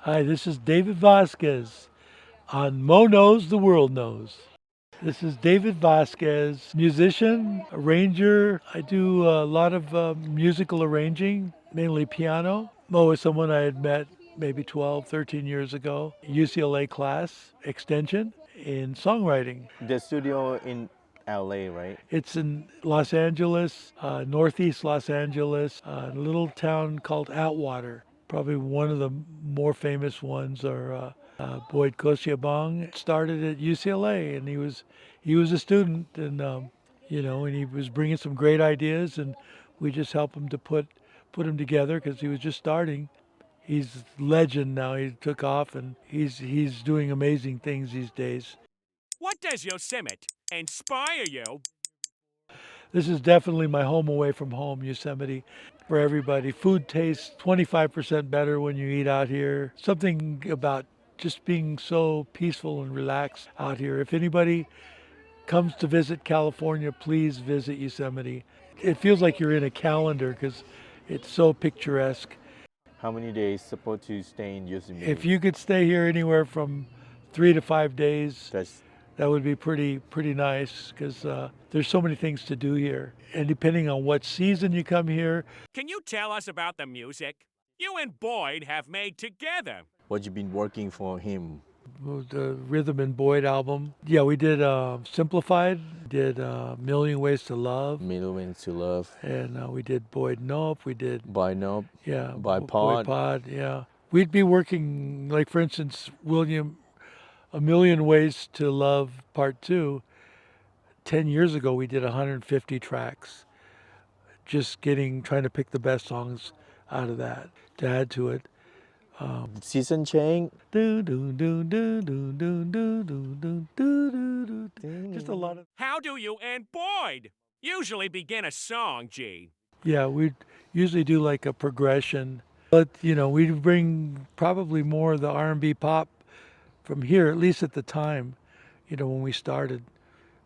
Hi, this is David Vasquez on Mo Knows the World Knows. This is David Vasquez, musician, arranger. I do a lot of musical arranging, mainly piano. Mo is someone I had met maybe 12, 13 years ago, UCLA class extension in songwriting. The studio in LA, right? It's in Los Angeles, northeast Los Angeles, a little town called Atwater. Probably one of the more famous ones are Boyd Kosiyabong. Started at UCLA, and he was a student, and and he was bringing some great ideas, and we just helped him to put him together because he was just starting. He's legend now. He took off, and he's doing amazing things these days. What does Yosemite inspire you? This is definitely my home away from home, Yosemite, for everybody. Food tastes 25% better when you eat out here. Something about just being so peaceful and relaxed out here. If anybody comes to visit California, please visit Yosemite. It feels like you're in a calendar because it's so picturesque. How many days supposed to stay in Yosemite? If you could stay here anywhere from 3 to 5 days, that would be pretty nice because there's so many things to do here. And depending on what season you come here. Can you tell us about the music you and Boyd have made together? What you've been working for him? The Rhythm and Boyd album. Yeah, we did Simplified, did Million Ways to Love. Million Ways to Love. And we did Boyd Nope, we did... By Nope. Yeah. By Boyd Pod, yeah. We'd be working, like for instance, A Million Ways to Love Part 2. 10 years ago, we did 150 tracks. Just trying to pick the best songs out of that to add to it. Season change. Just a lot of... How do you and Boyd usually begin a song, G? Yeah, we usually do like a progression. But, we bring probably more of the R&B pop from here, at least at the time, when we started,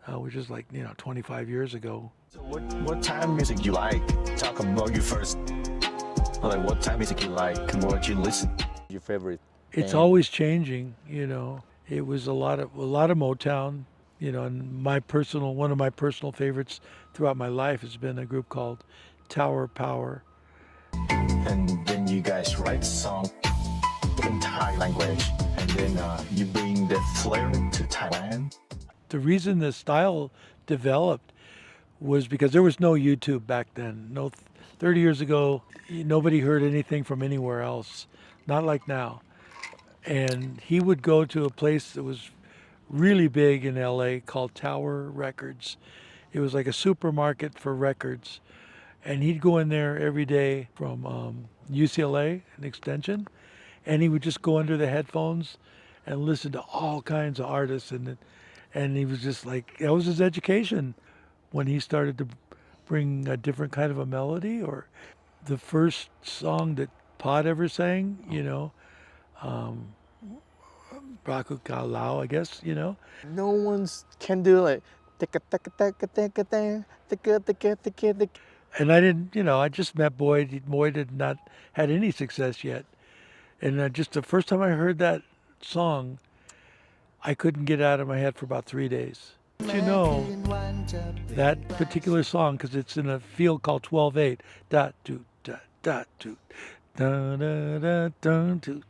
which is like, 25 years ago. So what type of music you like? Talk about you first. Like what type of music you like and what you listen? Your favorite? It's always changing, It was a lot of Motown, and one of my personal favorites throughout my life has been a group called Tower Power. And then you guys write a song in Thai language, and then you bring the flair to Thailand. The reason the style developed was because there was no YouTube back then. 30 years ago, nobody heard anything from anywhere else, not like now. And he would go to a place that was really big in LA called Tower Records. It was like a supermarket for records. And he'd go in there every day from UCLA, an extension, and he would just go under the headphones and listen to all kinds of artists. And he was just like, that was his education when he started to bring a different kind of a melody. Or the first song that Pod ever sang, Braku Lao, I guess, No one can do like... And I didn't, I just met Boyd. Boyd had not had any success yet. And just the first time I heard that song, I couldn't get it out of my head for about 3 days. That particular song, because it's in a field called 12/8. Da do da da do da da da da do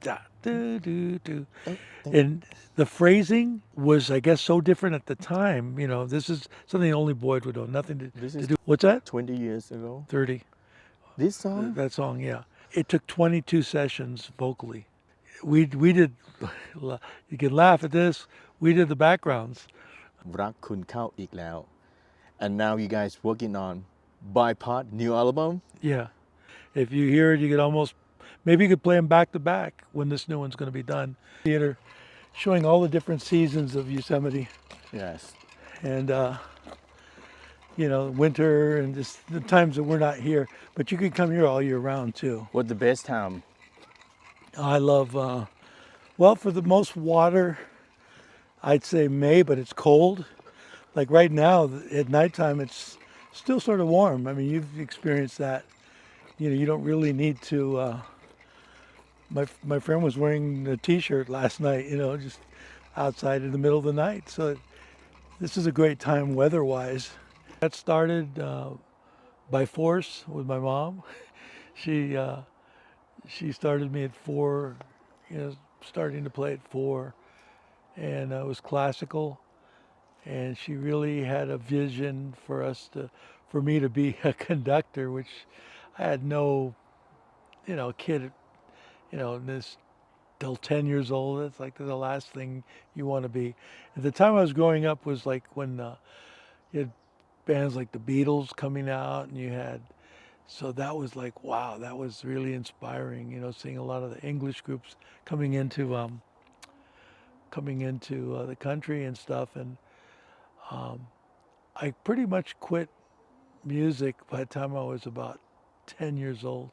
da do do do. And the phrasing was, I guess, so different at the time. This is something only Boyd would know. Nothing to do. What's that? 20 years ago. 30. This song? That song, yeah. It took 22 sessions vocally. We did, you can laugh at this, we did the backgrounds. รักคุณเข้าอีกแล้ว And now you guys working on Bipod new album? Yeah. If you hear it, you could almost, maybe you could play them back to back when this new one's going to be done. Theater showing all the different seasons of Yosemite. Yes. And, winter and just the times that we're not here. But you can come here all year round too. What's the best time? I love, for the most water, I'd say May, but it's cold. Like right now, at nighttime, it's still sort of warm. I mean, you've experienced that. You don't really need to my friend was wearing a T-shirt last night, just outside in the middle of the night. So this is a great time weather-wise. That started by force with my mom. She she started me at 4, starting to play at 4, and it was classical. And she really had a vision for me to be a conductor, which I had no, kid, this till 10 years old. It's like the last thing you want to be. At the time I was growing up was like when you had bands like the Beatles coming out, and so that was like, wow, that was really inspiring, seeing a lot of the English groups coming into the country and stuff. And I pretty much quit music by the time I was about 10 years old.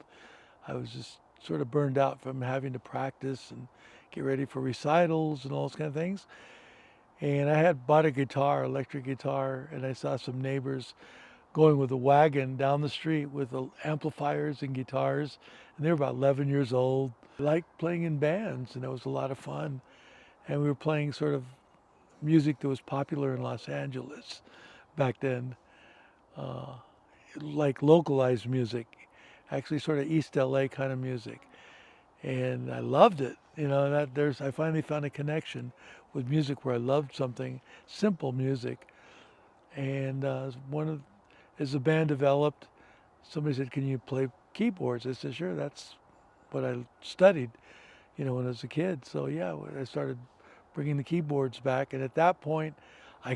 I was just sort of burned out from having to practice and get ready for recitals and all those kind of things. And I had bought a guitar, electric guitar, and I saw some neighbors going with a wagon down the street with the amplifiers and guitars, and they were about 11 years old. I liked playing in bands, and it was a lot of fun. And we were playing sort of music that was popular in Los Angeles back then, like localized music, actually sort of East LA kind of music. And I loved it. I finally found a connection with music where I loved something, simple music. And as the band developed, somebody said, "Can you play keyboards?" I said, "Sure." That's what I studied, when I was a kid. So yeah, I started bringing the keyboards back. And at that point, I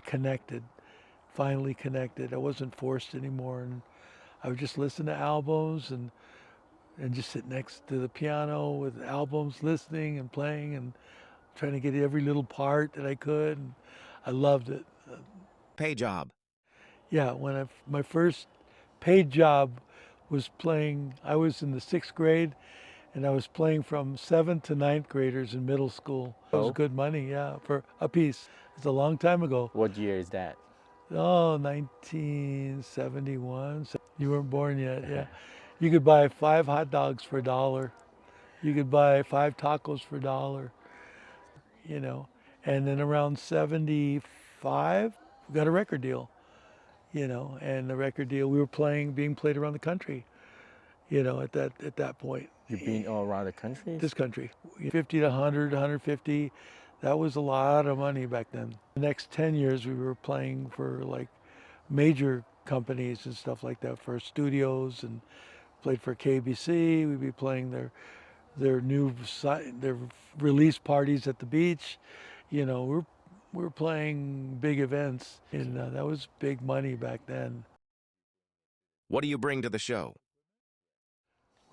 finally connected. I wasn't forced anymore. And I would just listen to albums and just sit next to the piano with albums, listening and playing and trying to get every little part that I could. And I loved it. Pay job. Yeah, my first paid job was playing. I was in the 6th grade, and I was playing from 7th to 9th graders in middle school. It was Oh. good money, yeah, for a piece. It's a long time ago. What year is that? Oh, 1971. So you weren't born yet, yeah. You could buy 5 hot dogs for $1. You could buy 5 tacos for $1, And then around 75, we got a record deal, and the record deal, we were being played around the country, at that point. You've been all around the country? This country, 50 to 100, 150, that was a lot of money back then. The next 10 years, we were playing for like major companies and stuff like that, for studios, and played for KBC. We'd be playing their release parties at the beach. We're playing big events, and that was big money back then. What do you bring to the show?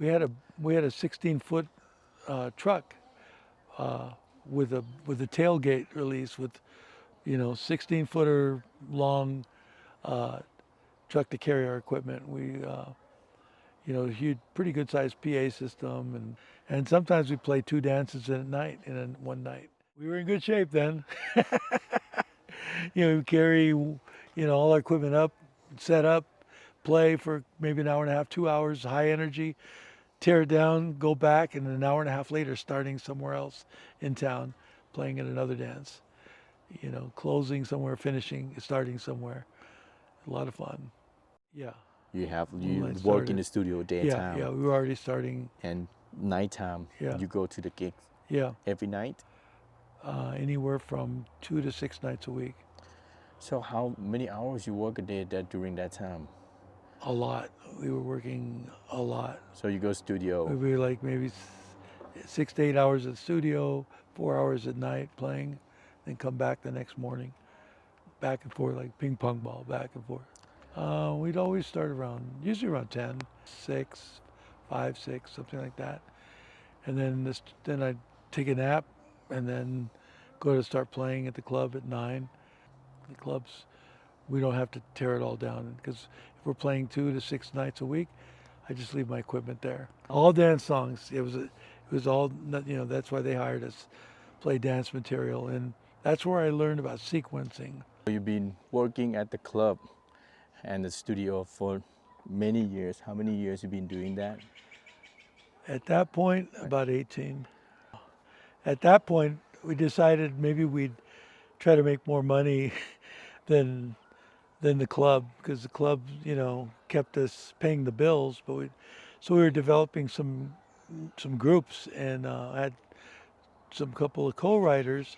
We had a 16-foot truck with a tailgate release with 16-footer long truck to carry our equipment. We huge, pretty good sized PA system, and sometimes we play 2 dances in one night. We were in good shape then. We carry all our equipment up, set up, play for maybe an hour and a half, 2 hours, high energy, tear it down, go back, and an hour and a half later starting somewhere else in town, playing at another dance. Closing somewhere, starting somewhere. A lot of fun. Yeah. You Moonlight work in the started. studio daytime. Yeah, we were already starting. And nighttime, Yeah. you go to the gigs Yeah, every night? anywhere from 2 to 6 nights a week. So how many hours you work a day during that time? A lot. We were working a lot. So you go studio. We'd be like maybe 6 to 8 hours at the studio, 4 hours at night playing, then come back the next morning, back and forth like ping pong ball, back and forth. We'd always start usually around 10, 6, 5, 6, something like that. And then I'd take a nap and then go to start playing at the club at 9. The clubs, we don't have to tear it all down, because if we're playing 2 to 6 nights a week, I just leave my equipment there. All dance songs. It was all, that's why they hired us, play dance material. And that's where I learned about sequencing. You've been working at the club and the studio for many years. How many years have you been doing that? At that point, about 18. At that point, we decided maybe we'd try to make more money than the club, because the club, kept us paying the bills. So we were developing some groups, and I had some couple of co-writers,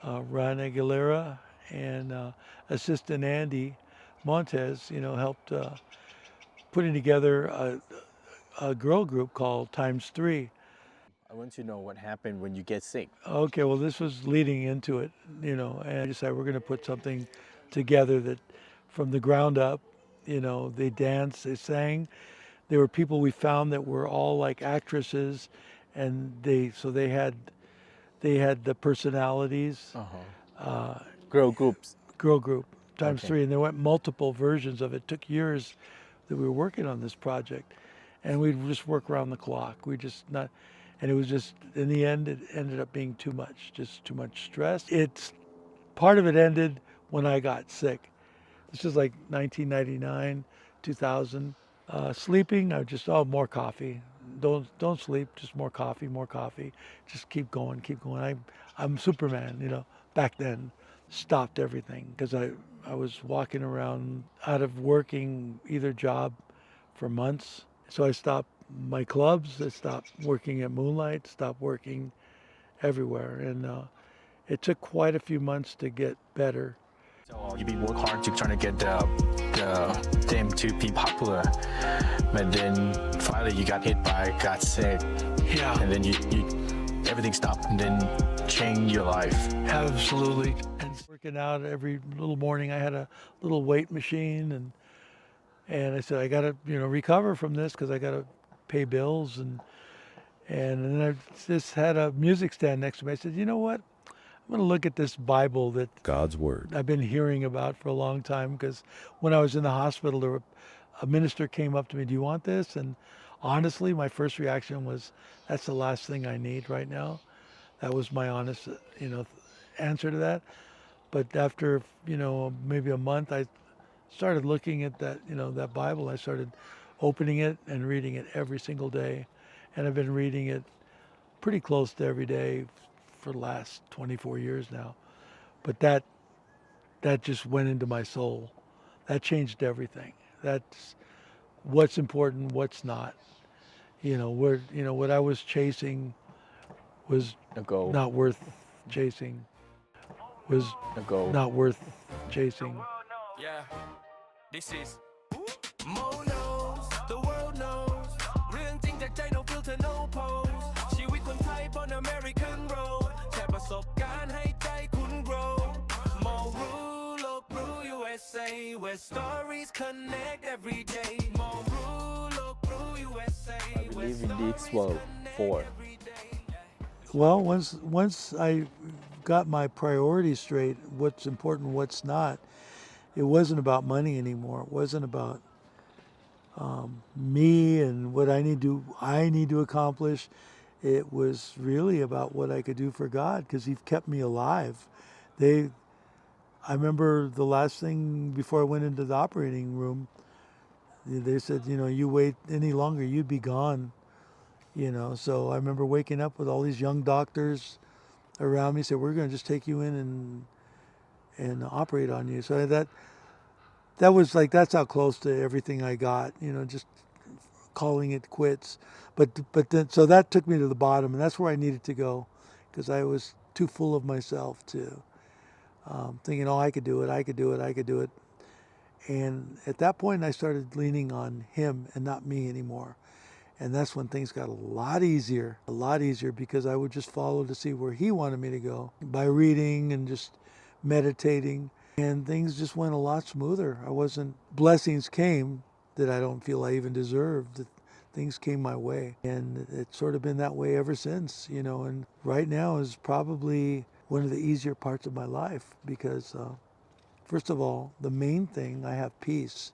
Ron Aguilera and assistant Andy Montez, helped putting together a girl group called Times Three. I want to know what happened when you get sick. Okay, well, this was leading into it, and I decided we're going to put something together that from the ground up, they danced, they sang. There were people we found that were all like actresses, and they had the personalities. Girl groups. Girl group times Okay. three, and there went multiple versions of it. It took years that we were working on this project, and we'd just work around the clock. We just not, and it was just in the end it ended up being too much, just too much stress. It's part of it ended when I got sick. This is like 1999, 2000. Sleeping, I just more coffee. Don't sleep, just more coffee. Just keep going, keep going. I'm Superman, back then. Stopped everything because I was walking around out of working either job for months. So I stopped my clubs, I stopped working at Moonlight, stopped working everywhere. And it took quite a few months to get better. So you be work hard to trying to get them to be popular, but then finally you got sick, Yeah, and then you everything stopped, and then change your life. absolutely. And working out every little morning, I had a little weight machine, and I said I got to recover from this because I got to pay bills, and then I just had a music stand next to me. I said, you know what? I'm going to look at this Bible that God's Word. I've been hearing about for a long time, because when I was in the hospital, a minister came up to me, do you want this? And honestly, my first reaction was, that's the last thing I need right now. That was my honest, answer to that. But after, maybe a month, I started looking at that, that Bible. I started opening it and reading it every single day. And I've been reading it pretty close to every day for the last 24 years now. But that just went into my soul. That changed everything. That's what's important, what's not. What I was chasing was A goal. not worth chasing. Was A goal. not worth chasing. Yeah, this is Mo knows, the world knows เรื่องจริงจากใจ no filter no pose ชีวิตคนไทยบน American road แชร์ประสบการณ์ให้ใจคุณ grow โมรู้โลกรู้ USA where stories connect every day โมรู้โลกรู้ USA I believe in this world for. Well, once I got my priorities straight, what's important, what's not, it wasn't about money anymore. It wasn't about me and what I need to accomplish. It was really about what I could do for God, because He's kept me alive. I remember the last thing before I went into the operating room, they said, you wait any longer, you'd be gone. So I remember waking up with all these young doctors around me, said, we're going to just take you in and operate on you. So that was like, that's how close to everything I got, just calling it quits. But then, so that took me to the bottom, and that's where I needed to go, because I was too full of myself to thinking, oh, I could do it. And at that point, I started leaning on Him and not me anymore. And that's when things got a lot easier, because I would just follow to see where He wanted me to go by reading and just meditating. And things just went a lot smoother. Blessings came that I don't feel I even deserved. Things came my way. And it's sort of been that way ever since, and right now is probably one of the easier parts of my life, because first of all, the main thing, I have peace.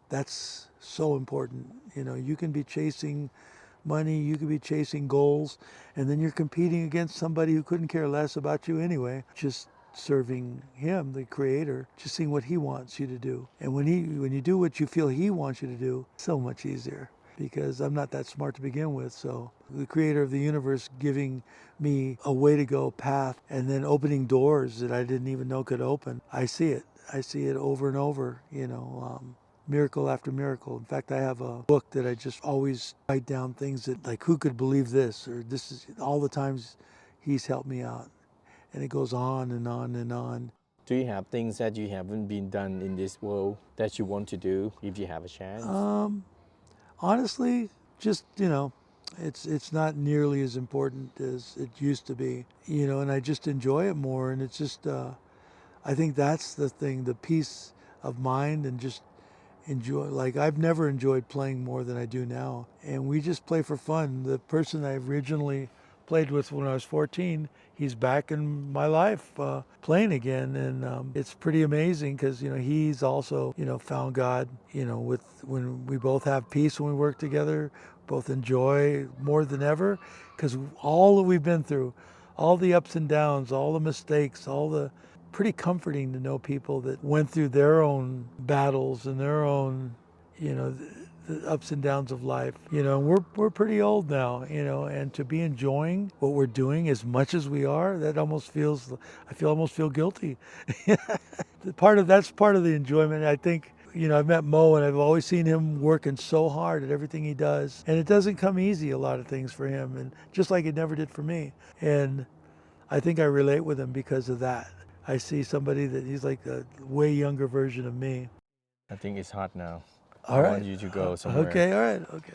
That's so important. You can be chasing money, you could be chasing goals, and then you're competing against somebody who couldn't care less about you anyway. Just serving Him, the Creator, just seeing what He wants you to do. And when you do what you feel He wants you to do, so much easier. because I'm not that smart to begin with. So the creator of the universe giving me a way to go path and then opening doors that I didn't even know could open. I see it. I see it over and over, miracle after miracle. In fact, I have a book that I just always write down things that, like, who could believe this? Or this is all the times he's helped me out. And it goes on and on and on. Do you have things that you haven't been done in this world that you want to do if you have a chance? Honestly, just, it's not nearly as important as it used to be, and I just enjoy it more. And it's just, I think that's the thing, the peace of mind, and just enjoy. Like, I've never enjoyed playing more than I do now. And we just play for fun. The person I originally played with when I was 14, he's back in my life playing again. And it's pretty amazing because, he's also, found God, when we both have peace when we work together, both enjoy more than ever, because all that we've been through, all the ups and downs, all the mistakes, pretty comforting to know people that went through their own battles and their own, the ups and downs of life. We're pretty old now, and to be enjoying what we're doing as much as we are, that almost feels, almost feel guilty. That's part of the enjoyment. I think, I've met Mo, and I've always seen him working so hard at everything he does. And it doesn't come easy, a lot of things for him, and just like it never did for me. And I think I relate with him because of that. I see somebody that he's like a way younger version of me. I think it's hot now. All I right. want you to go somewhere. Okay, all right, okay.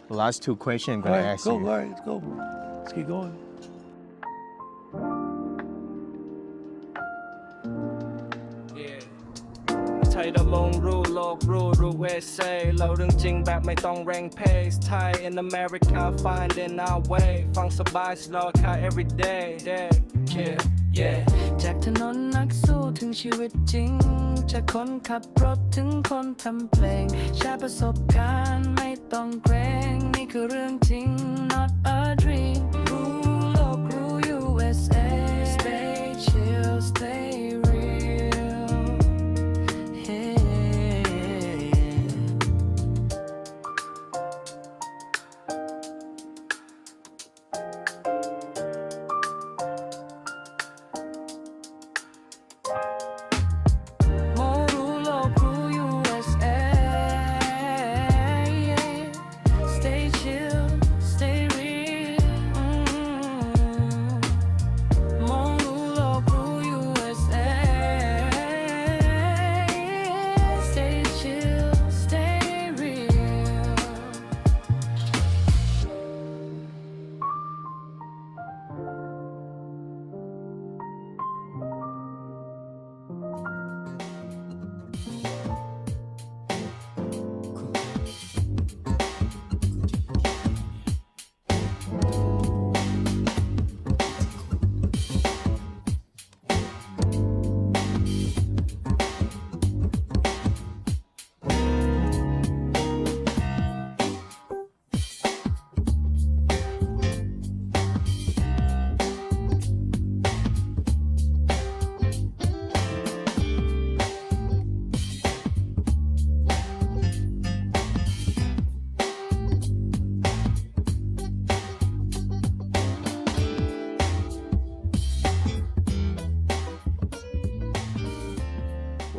Last two questions I'm All going to right, ask go, you. all right, let's go. Let's keep going. Yeah ไทยดำรงรู้โลกรู้เวเซเราเรื่องจริงแบบไม่ต้องแรงเพสไทย in America finding our way ฟังสบาย slow car every day yeah จากถนนนักสู้ถึงชีวิตจริงจากคนขับรถถึงคนทำเพลงแชร์ประสบการณ์ไม่ต้องเกรงนี่คือเรื่องจริง not a dream รู้โลกรู้ USA stay chill stay real yeah. Stay chill, stay real. USA. Stay chill, stay real.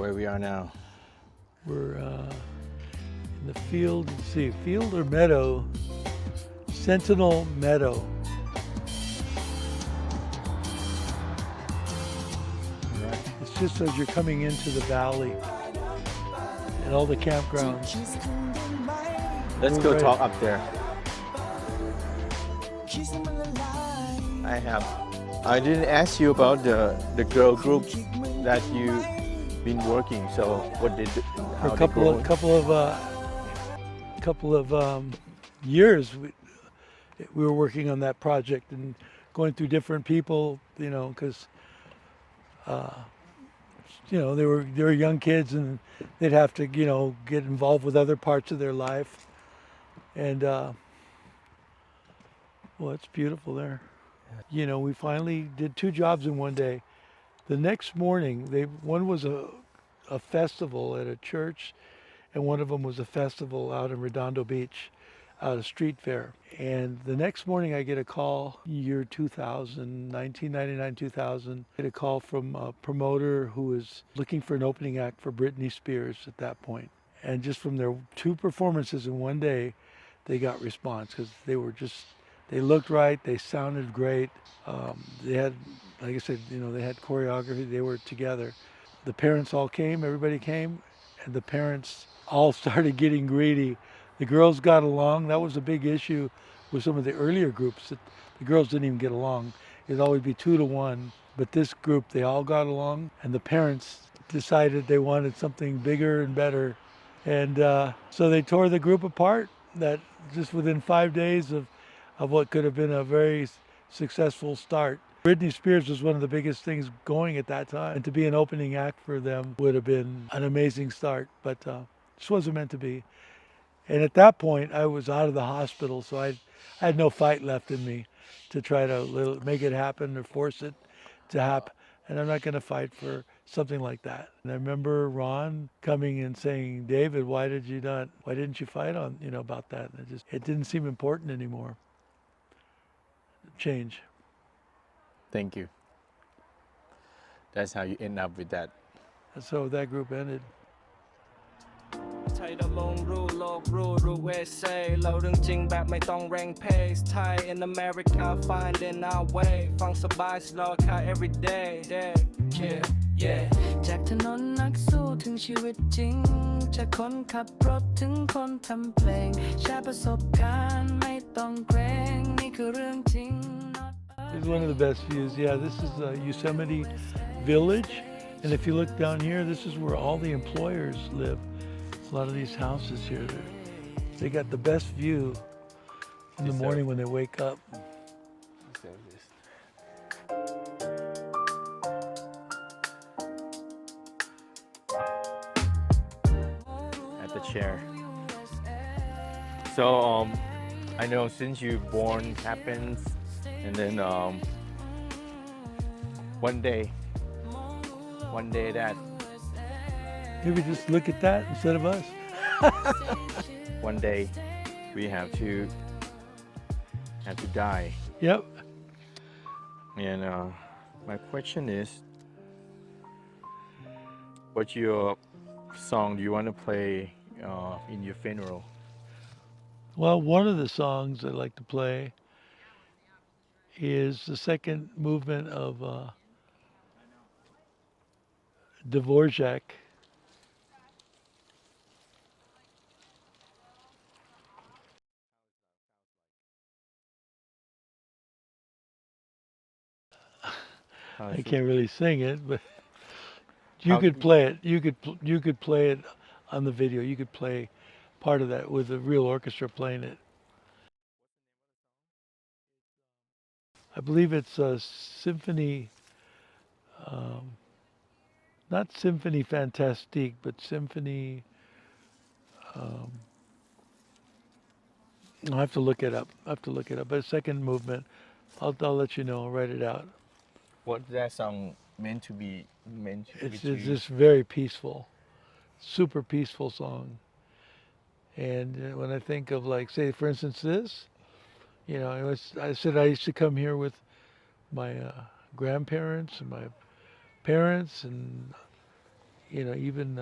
Where we are now. We're in the field, let's see, field or meadow? Sentinel Meadow. It's just as you're coming into the valley and all the campgrounds. Let's go talk up there. I didn't ask you about the girl group that you've been working. So what did For how a they couple of years, we were working on that project and going through different people, because they were young kids and they'd have to get involved with other parts of their life, and well, it's beautiful there. We finally did 2 jobs in one day. The next morning, one was a festival at a church, and one of them was a festival out in Redondo Beach. out of street fair. And the next morning I get a call, year 2000, 1999, 2000, I get a call from a promoter who was looking for an opening act for Britney Spears at that point. And just from their 2 performances in one day, they got response because they looked right, they sounded great. They had, like I said, they had choreography, they were together. The parents all came, everybody came, and the parents all started getting greedy. The girls got along. That was a big issue with some of the earlier groups. That the girls didn't even get along. It'd always be 2 to 1. But this group, they all got along, and the parents decided they wanted something bigger and better. And so they tore the group apart. That just within 5 days of what could have been a very successful start. Britney Spears was one of the biggest things going at that time. And to be an opening act for them would have been an amazing start. But just wasn't meant to be. And at that point, I was out of the hospital, so I had no fight left in me to try to make it happen or force it to happen. And I'm not going to fight for something like that. And I remember Ron coming and saying, David, why didn't you fight on, about that? And it didn't seem important anymore. Change. Thank you. That's how you end up with that. That's how that group ended. ไทยดำรงรู้โลกรู้เวเซเราเรื่องจริงแบบไม่ต้องแรงเพสไทย in America finding our way ฟังสบาย slow car every day yeah จากถนนนักสู้ถึงชีวิตจริงจากคนขับรถถึงคนทำเพลงแชร์ประสบการณ์ไม่ต้องเกรงนี่คือเรื่องจริง It's one of the best views. Yeah, this is Yosemite Village. And if you look down here, this is where all the employers live. A lot of these houses here, they got the best view in the morning when they wake up. At the chair. So I know since you born happens, and then one day that Maybe just look at that instead of us. one day we have to die. Yep. And my question is, what's your song do you want to play in your funeral? Well, one of the songs I like to play is the second movement of Dvorak. I can't really sing it, but you could play it. You could play it on the video. You could play part of that with a real orchestra playing it. I believe it's a symphony, not Symphony Fantastique, but Symphony. I'll have to look it up. But a second movement, I'll let you know. I'll write it out. What's that song meant to be? It's just very peaceful, super peaceful song. And when I think of, like, say, for instance, this, I said I used to come here with my grandparents and my parents, and even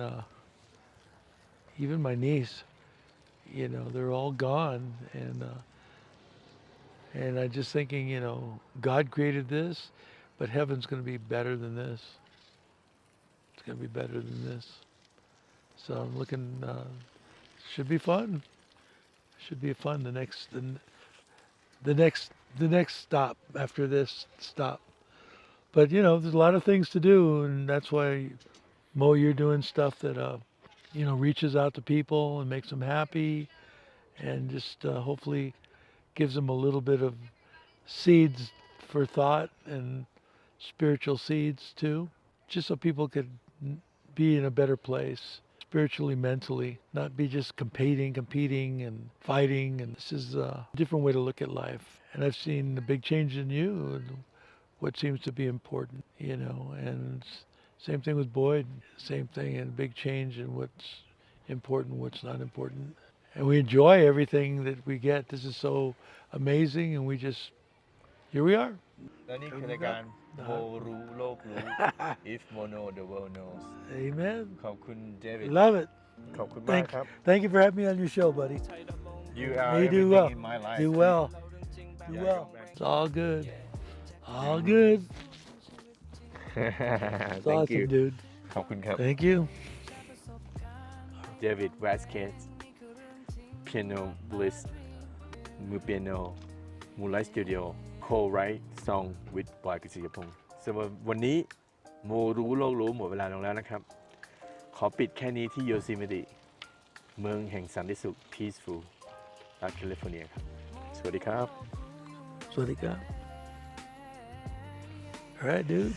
my niece. They're all gone, and I just thinking, God created this, but heaven's going to be better than this. It's going to be better than this. So I'm looking. Should be fun. Should be fun. The next stop after this stop. But there's a lot of things to do, and that's why, Mo, you're doing stuff that reaches out to people and makes them happy, and just hopefully gives them a little bit of seeds for thought and spiritual seeds too, just so people could be in a better place spiritually, mentally, not be just competing and fighting. And this is a different way to look at life. And I've seen a big change in you and what seems to be important, and same thing with Boyd, same thing, and a big change in what's important, what's not important. and we enjoy everything that we get. This is so amazing, and we just here we are. และนี่คือรายการโมรู้โลกรู้ if mono the world knows Amen. ขอบคุณเดวิด Love it. ขอบคุณมากครับ Thank you for having me on your show, buddy. You are You do everything well. in my life Do well. Do Yeah, well. come back. It's all good. All good. It's Thank awesome, you dude. ขอบคุณครับ Thank you. David Vasquez Piano Bliss มือเปียโน Moonlight Studio Co-write song with Boyd Kosiyabong สำหรับวันนี้โมรู้โลกรู้หมดเวลาลงแล้วนะครับ ขอปิดแค่นี้ที่ Yosemite เมืองแห่งสันติสุข Peaceful รัฐแคลิฟอร์เนียครับ สวัสดีครับ Swadika. All right, dude.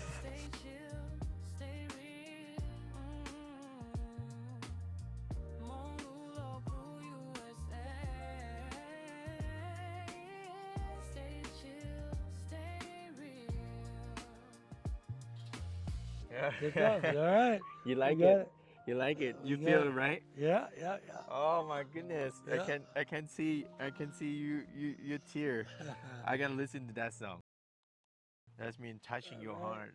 Good stuff. All right. You like You got it? it. You like it? You You feel got it, right? Yeah, yeah, yeah. Oh my goodness! Yeah. I can see your tear. I gotta listen to that song. That's mean touching your heart.